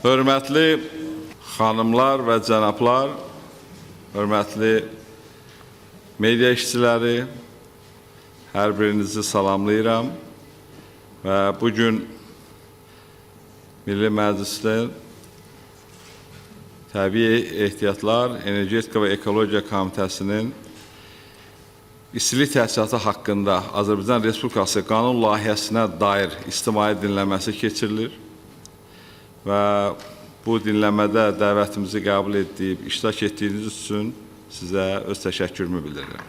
Hörmətli xanımlar və cənablar, hörmətli media işçiləri, hər birinizi salamlayıram və bugün Milli Məclisdə Təbii Ehtiyatlar, Energetika və Ekologiya Komitəsinin istilik təchizatı haqqında Azərbaycan Respublikası qanun layihəsinə dair ictimai dinləməsi keçirilir və bu dinləmədə dəvətimizi qəbul edib, iştirak etdiyiniz üçün sizə öz təşəkkürümü bildirirəm.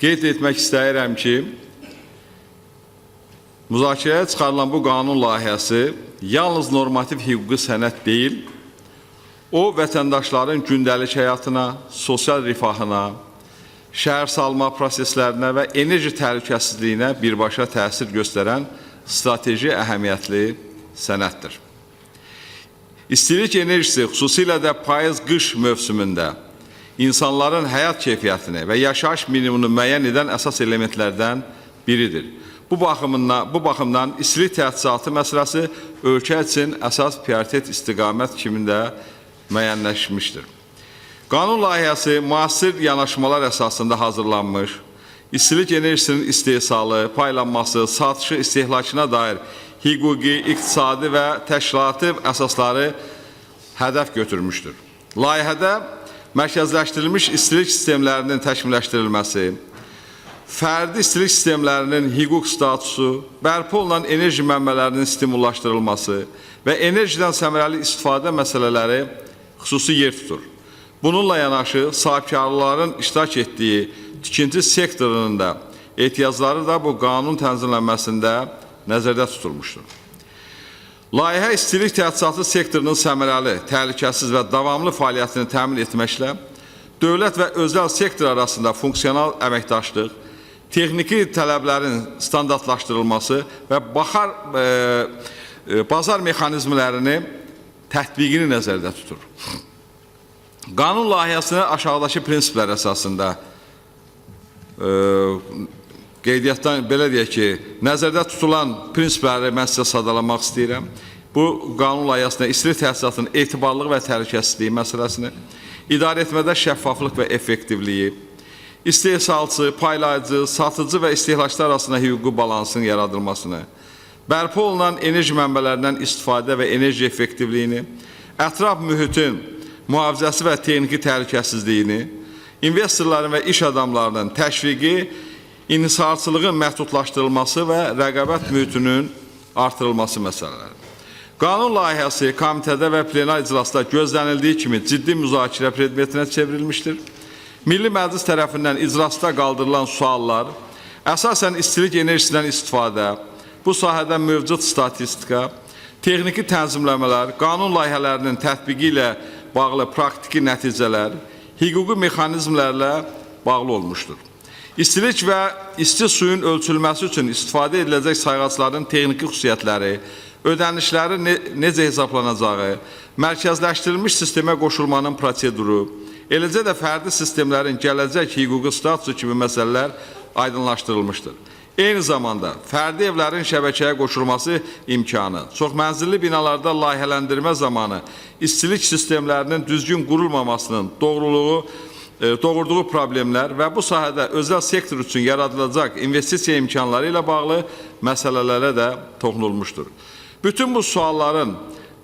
Qeyd etmək istəyirəm ki, müzakirəyə çıxarılan bu qanun layihəsi yalnız normativ hüquqi sənəd deyil, o vətəndaşların gündəlik həyatına, sosial rifahına, şəhər salma proseslərinə və enerji təhlükəsizliyinə birbaşa təsir göstərən strateji əhəmiyyətli sənəddir. İstilik enerjisi, xüsusilə də payız-qış mövsümündə insanların həyat keyfiyyətini və yaşayış minimumunu müəyyən edən əsas elementlərdən biridir. Bu baxımdan istilik təchizatı məsələsi ölkə üçün əsas prioritet istiqamət kimində müəyyənləşmişdir. Qanun layihəsi müasir yanaşmalar əsasında hazırlanmış, istilik enerjisinin istehsalı, paylanması, satışı, istehlakına dair hüquqi, iqtisadi və təşkilati əsasları hədəf götürmüşdür. Layihədə mərkəzləşdirilmiş istilik sistemlərinin təkmilləşdirilməsi, fərdi istilik sistemlərinin hüquq statusu, bərpa olunan enerji mənbələrinin stimullaşdırılması və enerjiden səmərəli istifadə məsələləri xüsusi yer tutur. Bununla yanaşı, sahibkarların iştirak etdiyi tikinti sektorunun da ehtiyacları da bu qanun tənzimlənməsində nəzərdə tutulmuşdur. Layihə istilik təchizatı sektorunun səmərəli, təhlükəsiz və davamlı fəaliyyətini təmin etməklə dövlət və özəl sektor arasında funksional əməkdaşlıq, texniki tələblərin standartlaşdırılması və bazar mexanizmlərini tətbiqini nəzərdə tutur. Qanun layihəsini aşağıdakı prinsiplər əsasında qeydiyyatdan belə deyək ki, nəzərdə tutulan prinsipləri mən sizə sadalamaq istəyirəm. Bu, qanun layihəsində istilik təchizatının etibarlılığı və təhlükəsizliyi məsələsini, idarə etmədə şəffaflıq və effektivliyi, istehsalçı, paylayıcı, satıcı və istehlakçılar arasında hüquqi balansın yaradılmasını, bərpa olunan enerji mənbələrindən istifadə və enerji effektivliyini, ətraf mühitin mühafizəsi və texniki təhlükəsizliyini, investorların və iş adamlarının təşviqi, inhisarçılığın məhdudlaşdırılması və rəqabət mühitinin artırılması məsələləri. Qanun layihəsi komitədə və plenar iclasda gözlənildiyi kimi ciddi müzakirə predmetinə çevrilmişdir. Milli Məclis tərəfindən iclasda qaldırılan suallar, əsasən istilik enerjisindən istifadə, bu sahədə mövcud statistika, texniki tənzimləmələr, qanun layihələrinin tətbiqi ilə bağlı praktiki nəticələr, hüquqi mexanizmlərlə bağlı olmuşdur. İstilik və isti suyun ölçülməsi üçün istifadə ediləcək sayğacların texniki xüsusiyyətləri, ödənişlərin necə hesablanacağı, mərkəzləşdirilmiş sistemə qoşulmanın proseduru, eləcə də fərdi sistemlərin gələcək hüquqi statusu kimi məsələlər aydınlaşdırılmışdır. Eyni zamanda fərdi evlərin şəbəkəyə qoşulması imkanı, çoxmənzilli binalarda layihələndirmə zamanı istilik sistemlərinin düzgün qurulmamasının doğurduğu problemlər və bu sahədə özəl sektor üçün yaradılacaq investisiya imkanları ilə bağlı məsələlərə də toxunulmuşdur. Bütün bu sualların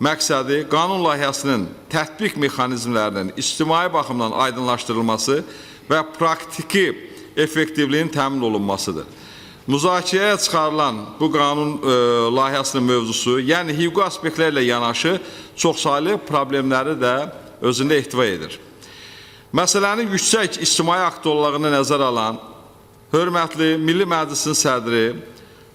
məqsədi qanun layihəsinin tətbiq mexanizmlərinin ictimai baxımdan aydınlaşdırılması və praktiki effektivliyin təmin olunmasıdır. Müzakirəyə çıxarılan bu qanun layihəsinin mövzusu, yəni hüquqi aspektlərlə yanaşı çoxsaylı problemləri də özündə ehtiva edir. Məsələnin yüksək ictimai aktuallığını nəzərə alan, hörmətli Milli Məclisin sədri,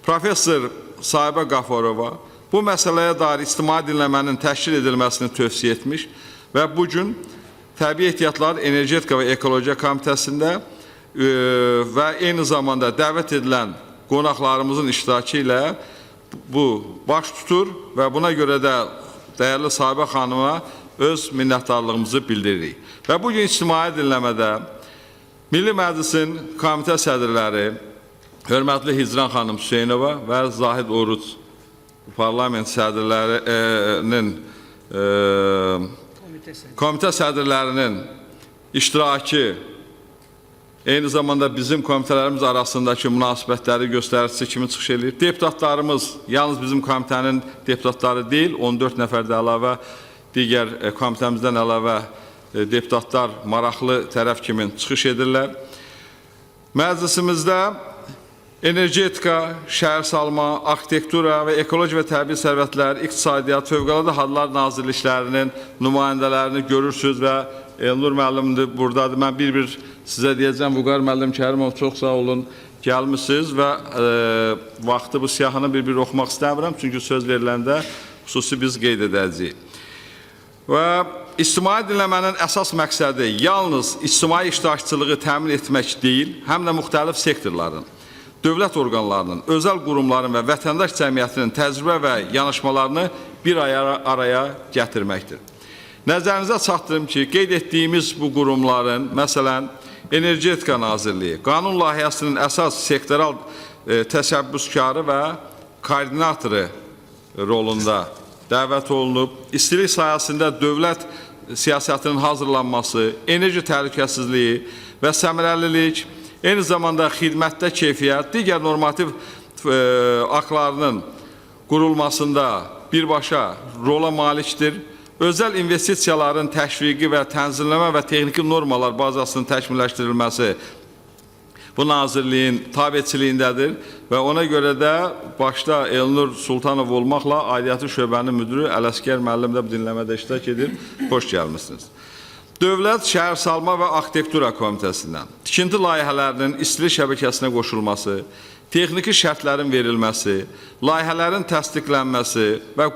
Professor Sahibə Qafarova bu məsələyə dair ictimai dinləmənin təşkil edilməsini tövsiyə etmiş və bugün Təbii Ehtiyatlar, Energetika və Ekologiya Komitəsində və eyni zamanda dəvət edilən qonaqlarımızın iştirakı ilə bu baş tutur və buna görə də dəyərli Sahibə xanıma öz minnətdarlığımızı bildiririk. Və bugün ictimai dinləmədə Milli Məclisin komitə sədrləri hörmətli Hicran xanım Hüseynova və Zahid Oruc parlament sədrlərinin komitə sədrlərinin iştirakı, eyni zamanda bizim komitələrimiz arasındakı münasibətləri göstəricisi kimi çıxış edir. Deputatlarımız, yalnız bizim komitənin deputatları deyil, 14 nəfərdə əlavə, digər komitəmizdən əlavə deputatlar maraqlı tərəf kimi çıxış edirlər. Məclisimizdə energetika, şəhərsalma, arxitektura və ekoloji və təbii sərvətlər, iqtisadiyyat, Fövqəladə Hallar Nazirliklərinin nümayəndələrini görürsünüz və Elnur müəllim də buradadır. Mən bir-bir sizə deyəcəm, Vüqar müəllim, Kərimov, çox sağ olun, gəlmişsiniz və vaxtı bu siyahını bir-bir oxumaq istəmirəm, çünki söz veriləndə xüsusi biz qeyd edəcəyik. Və ictimai dinləmənin əsas məqsədi yalnız ictimai iştirakçılığı təmin etmək deyil, həm də müxtəlif sektorların, dövlət orqanlarının, özəl qurumların və vətəndaş cəmiyyətinin təcrübə və yanaşmalarını bir araya gətirməkdir. Nəzərinizə çatdırım ki, qeyd etdiyimiz bu qurumların, məsələn, Energetika Nazirliyi, qanun layihəsinin əsas sektoral təşəbbüskarı və koordinatoru rolunda dəvət olunub, istilik sahəsində dövlət siyasətinin hazırlanması, enerji təhlükəsizliyi və səmərəlilik, eyni zamanda xidmətdə keyfiyyət, digər normativ aktlarının qurulmasında birbaşa rola malikdir. Özəl investisiyaların təşviqi və tənzimləmə və texniki normalar bazasının təkmilləşdirilməsi bu nazirliyin tabeçiliyindədir və ona görə də başda Elnur Sultanov olmaqla aidiyyatı şöbənin müdürü Ələsgər müəllim də bu dinləmədə iştirak edir. Xoş gəlmişsiniz. Dövlət Şəhərsalma və Arxitektura Komitəsindən tikinti layihələrinin istilik şəbəkəsinə qoşulması, texniki şərtlərin verilməsi, layihələrin təsdiqlənməsi və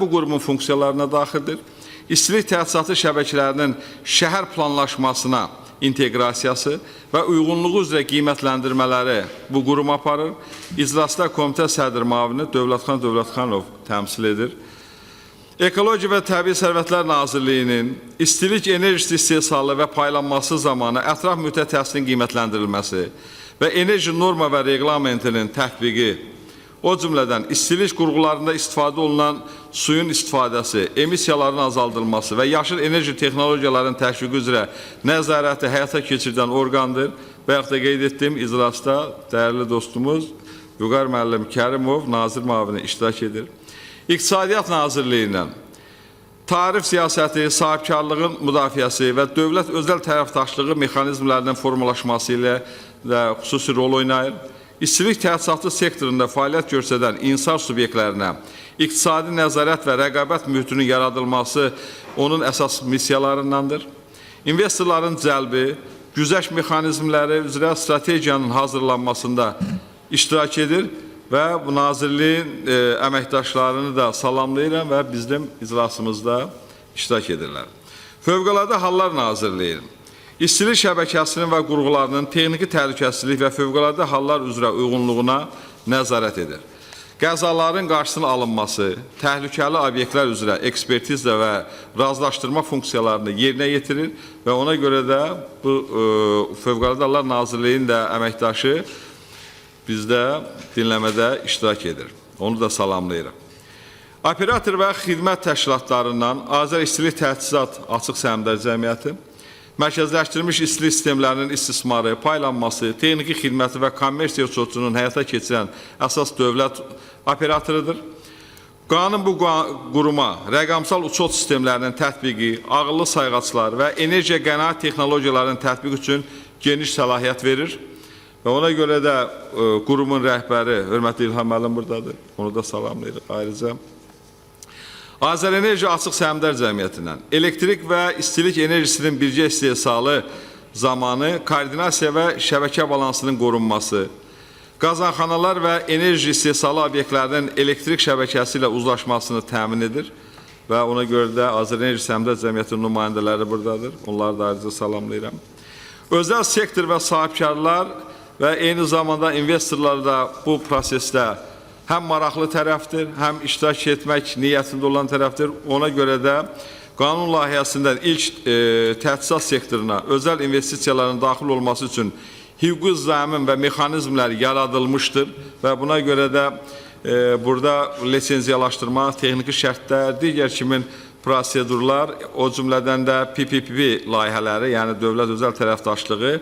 bu qurumun funksiyalarına daxildir. İstilik təsisatı şəbəkələrinin şəhər planlaşmasına inteqrasiyası və uyğunluğu üzrə qiymətləndirmələri bu qurum aparır. İclasda komitə sədr müavini Dövlətxan Dövlətxanov təmsil edir. Ekoloji və Təbii Sərvətlər Nazirliyinin istilik enerjisi istehsalı və paylanması zamanı ətraf mühitə təsirin qiymətləndirilməsi və enerji norma və reglamentinin tətbiqi, o cümlədən istilik qurğularında istifadə olunan suyun istifadəsi, emissiyaların azaldılması və yaşıl enerji texnologiyaların təşviqi üzrə nəzarəti həyata keçirdən orqandır. Və yaxud da qeyd etdiyim iclasda dəyərli dostumuz Vüqar müəllim Kərimov, nazir müavini iştirak edir. İqtisadiyyat Nazirliyindən tarif siyasəti, sahibkarlığın müdafiəsi və dövlət özəl tərəfdaşlığı mexanizmlərinin formalaşması ilə də xüsusi rol oynayır. İstilik təsisatı sektorunda fəaliyyət göstərən insar subyektlərinə iqtisadi nəzarət və rəqabət mühitinin yaradılması onun əsas missiyalarındandır. İnvestorların cəlbi, güzəşt mexanizmləri üzrə strategiyanın hazırlanmasında iştirak edir və bu nazirliyin əməkdaşlarını da salamlayıram və bizim iclasımızda iştirak edirlər. Fövqəladə Hallar Nazirliyi İstilik şəbəkəsinin və qurğularının texniki təhlükəsizlik və fövqəladə hallar üzrə uyğunluğuna nəzarət edir. Qəzaların qarşısının alınması, təhlükəli obyektlər üzrə ekspertizlə və razılaşdırma funksiyalarını yerinə yetirir və ona görə də bu Fövqəladə Hallar Nazirliyinin də əməkdaşı bizdə dinləmədə iştirak edir. Onu da salamlayırıq. Operator və xidmət təşkilatlarından Azər İstilik Təhsisat Açıq Səhmdar Cəmiyyəti mərkəzləşdirilmiş istilik sistemlərinin istismarı, paylanması, texniki xidməti və kommersiya uçotçunun həyata keçirən əsas dövlət operatorudur. Qanun bu quruma rəqəmsal uçot sistemlərinin tətbiqi, ağıllı sayğaclar və enerjiya qənaət texnologiyalarının tətbiqi üçün geniş səlahiyyət verir. Və ona görə də qurumun rəhbəri, hörmətli İlham müəllim buradadır, onu da salamlayırıq ayrıca. Azərenerji Açıq Səhmdar Cəmiyyətindən elektrik və istilik enerjisinin birgə istehsalı zamanı koordinasiya və şəbəkə balansının qorunması, qazanxanalar və enerji istehsalı obyektlərinin elektrik şəbəkəsi ilə uzlaşmasını təmin edir və ona görə də Azərenerji Səhmdar Cəmiyyətinin nümayəndələri buradadır. Onları da ayrıca salamlayıram. Özəl sektor və sahibkarlar və eyni zamanda investorlar da bu prosesdə həm maraqlı tərəfdir, həm iştirak etmək niyyətində olan tərəfdir. Ona görə də qanun layihəsində ilk təhsisat sektoruna özəl investisiyaların daxil olması üçün hüquqi zəmin və mexanizmlər yaradılmışdır və buna görə də burada lisenziyalaşdırma, texniki şərtlər, digər kimin prosedurlar, o cümlədən də PPP layihələri, yəni dövlət özəl tərəfdaşlığı,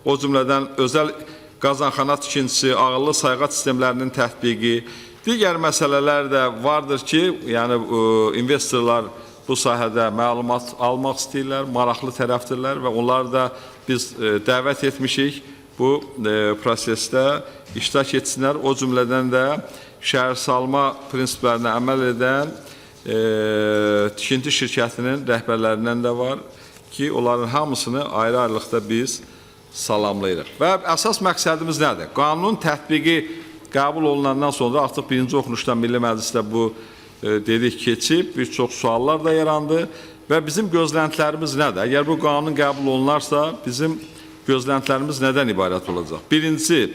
o cümlədən özəl qazanxana tikintisi, ağıllı sayğac sistemlərinin tətbiqi, digər məsələlər də vardır ki, yəni investorlar bu sahədə məlumat almaq istəyirlər, maraqlı tərəfdirlər və onları da biz dəvət etmişik bu prosesdə iştirak etsinlər. O cümlədən də şəhərsalma prinsiplərinə əməl edən tikinti şirkətinin rəhbərlərindən də var ki, onların hamısını ayrı-ayrılıqda biz salamlayırıq. Və əsas məqsədimiz nədir? Qanunun tətbiqi qəbul olunandan sonra artıq birinci oxunuşda Milli Məclisdə bu dedik keçib, bir çox suallar da yarandı və bizim gözləntilərimiz nədir? Əgər bu qanun qəbul olunarsa, bizim gözləntilərimiz nədən ibarət olacaq? Birincisi,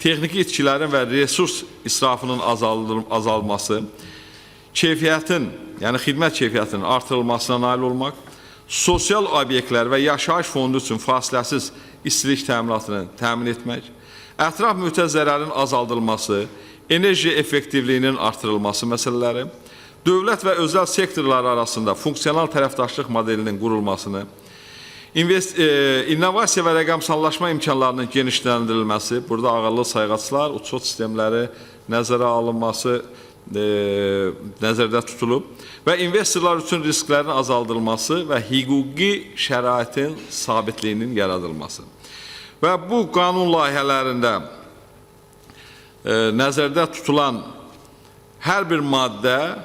texniki itkilərin və resurs israfının azalması, keyfiyyətin, yəni xidmət keyfiyyətinin artırılmasına nail olmaq, sosial obyektlər və yaşayış fondu üçün fasiləsiz istilik təminatını təmin etmək, ətraf mühitə zərərin azaldılması, enerji effektivliyinin artırılması məsələləri, dövlət və özəl sektorlar arasında funksional tərəfdaşlıq modelinin qurulmasını, innovasiya və rəqəmsallaşma imkanlarının genişləndirilməsi, burada ağıllı sayğaclar, uçot sistemləri nəzərə alınması nəzərdə tutulub və investorlar üçün risklərin azaldılması və hüquqi şəraitin sabitliyinin yaradılması. Və bu qanun layihələrində nəzərdə tutulan hər bir maddə,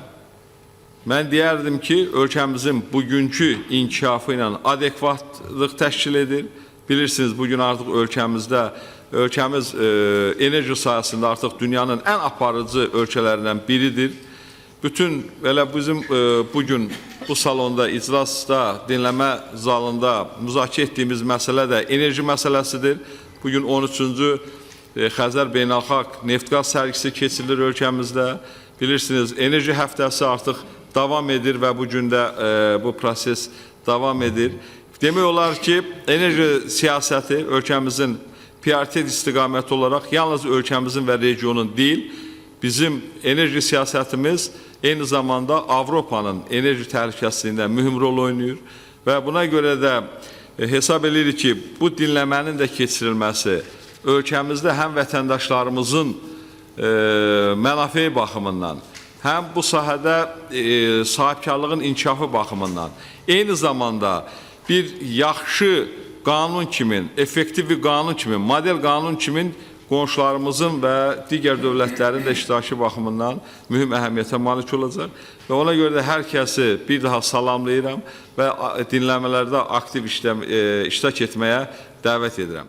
mən deyərdim ki, ölkəmizin bugünkü inkişafı ilə adekvatlıq təşkil edir. Bilirsiniz, bugün artıq ölkəmiz enerji sayəsində artıq dünyanın ən aparıcı ölkələrindən biridir. Bütün belə bizim bugün bu salonda, iclasda, dinləmə zalında müzakirə etdiyimiz məsələ də enerji məsələsidir. Bugün 13-cü Xəzər Beynəlxalq Neft-Qaz sərgisi keçirilir ölkəmizdə. Bilirsiniz, enerji həftəsi artıq davam edir və bugün də bu proses davam edir. Demək olar ki, enerji siyasəti ölkəmizin prioritet istiqaməti olaraq yalnız ölkəmizin və regionun deyil, bizim enerji siyasətimiz eyni zamanda Avropanın enerji təhlükəsizliyində mühüm rol oynayır və buna görə də hesab edirik ki, bu dinləmənin də keçirilməsi ölkəmizdə həm vətəndaşlarımızın mənafeyi baxımından, həm bu sahədə sahibkarlığın inkişafı baxımından, eyni zamanda bir yaxşı qanun kimin, effektiv bir qanun kimin, model qanun kimin qonşularımızın və digər dövlətlərin də iştirakı baxımından mühüm əhəmiyyətə malik olacaq. Və ona görə də hər kəsi bir daha salamlayıram və dinləmələrdə aktiv iştirak etməyə dəvət edirəm.